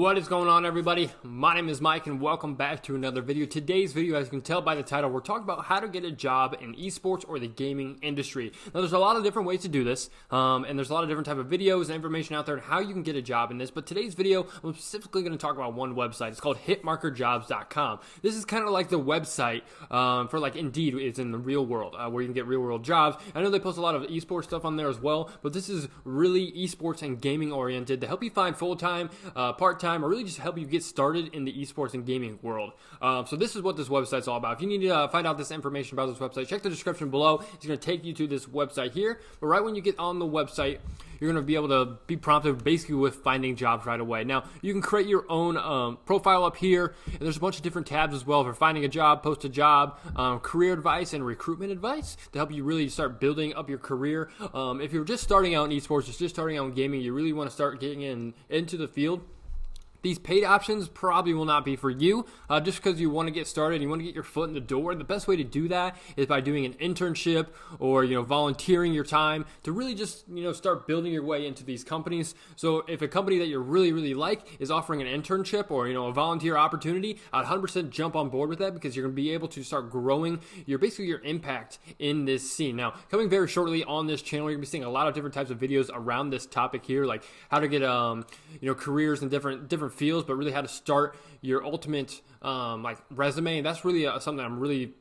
What is going on, everybody? My name is Mike and welcome back to another video. Today's video, as you can tell by the title, we're talking about how to get a job in esports or the gaming industry. Now there's a lot of different ways to do this, and there's a lot of different type of videos and information out there on how you can get a job in this, but today's video, I'm specifically going to talk about one website. It's called hitmarkerjobs.com. This is kind of like the website for like Indeed is in the real world, where you can get real world jobs. I know they post a lot of esports stuff on there as well, but this is really esports and gaming oriented to help you find full-time, part-time, or really just help you get started in the esports and gaming world. So this is what this website's all about. If you need to find out this information about this website, check the description below. It's going to take you to this website here. But right when you get on the website, you're going to be able to be prompted basically with finding jobs right away. Now, you can create your own profile up here, and there's a bunch of different tabs as well for finding a job, post a job, career advice, and recruitment advice to help you really start building up your career. If you're just starting out in esports, just starting out in gaming, you really want to start getting into the field. These paid options probably will not be for you, just because you want to get started, you want to get your foot in the door. The best way to do that is by doing an internship or volunteering your time to really just start building your way into these companies. So if a company that you really like is offering an internship or a volunteer opportunity, I'd 100% jump on board with that, because you're going to be able to start growing your impact in this scene. Now, coming very shortly on this channel, you're going to be seeing a lot of different types of videos around this topic here, like how to get careers in different fields, but really how to start your ultimate resume. And that's really something I'm really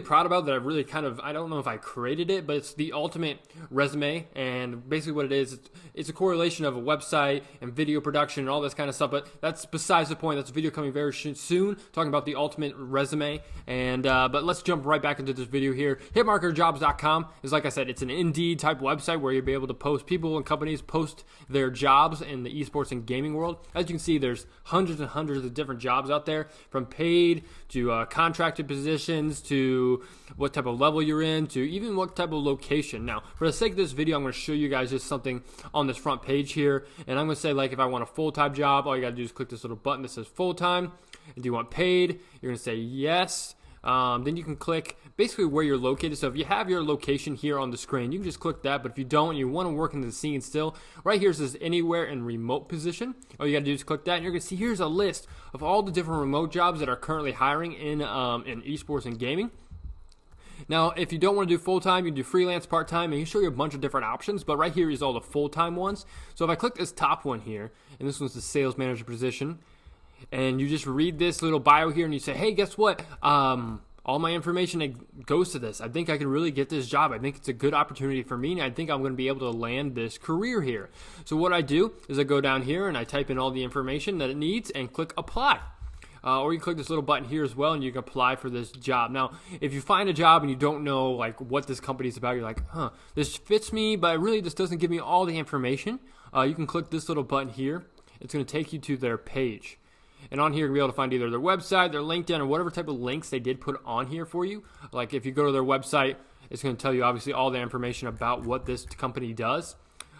proud about, that I've really I don't know if I created it, but it's the ultimate resume. And basically what it is, it's a correlation of a website and video production and all this kind of stuff, but that's besides the point. That's a video coming very soon talking about the ultimate resume. And but let's jump right back into this video here. Hitmarkerjobs.com is, like I said, it's an Indeed type website where you'll be able to post, people and companies post their jobs in the esports and gaming world. As you can see, there's hundreds and hundreds of different jobs out there, from paid to contracted positions to what type of level you're in, to even what type of location. Now, for the sake of this video, I'm going to show you guys just something on this front page here, and I'm going to say, like, if I want a full-time job, all you got to do is click this little button that says full-time. And do you want paid? You're going to say yes. Then you can click basically where you're located. So if you have your location here on the screen, you can just click that. But if you don't, and you want to work in the scene still, right here it says anywhere in remote position. All you got to do is click that, and you're going to see here's a list of all the different remote jobs that are currently hiring in esports and gaming. Now, if you don't want to do full-time, you can do freelance, part-time, and you show you a bunch of different options, but right here is all the full-time ones. So if I click this top one here, and this one's the sales manager position, and you just read this little bio here, and you say, hey, guess what? All my information goes to this. I think I can really get this job. I think it's a good opportunity for me, and I think I'm going to be able to land this career here. So what I do is I go down here, and I type in all the information that it needs, and click apply. Or you click this little button here as well, and you can apply for this job. Now, if you find a job and you don't know what this company is about, you're like, this fits me, but really this doesn't give me all the information. You can click this little button here. It's going to take you to their page. And on here, you're going to be able to find either their website, their LinkedIn, or whatever type of links they did put on here for you. Like if you go to their website, it's going to tell you obviously all the information about what this company does.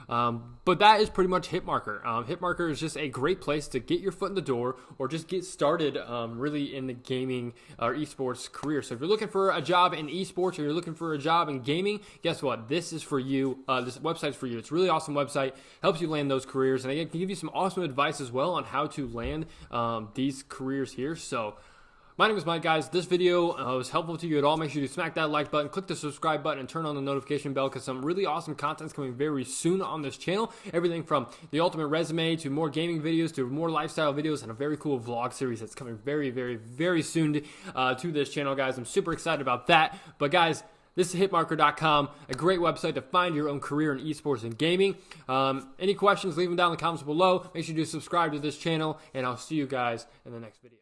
But that is pretty much Hitmarker. Hitmarker is just a great place to get your foot in the door, or just get started really in the gaming or esports career. So if you're looking for a job in esports, or you're looking for a job in gaming, guess what? This is for you. This website's for you. It's a really awesome website. Helps you land those careers, and it can give you some awesome advice as well on how to land these careers here. So my name is Mike, guys. This video was helpful to you at all. Make sure you smack that like button, click the subscribe button, and turn on the notification bell, because some really awesome content is coming very soon on this channel. Everything from the ultimate resume to more gaming videos to more lifestyle videos, and a very cool vlog series that's coming very soon to this channel, guys. I'm super excited about that. But guys, this is hitmarker.com, a great website to find your own career in esports and gaming. Any questions, leave them down in the comments below. Make sure you subscribe to this channel, and I'll see you guys in the next video.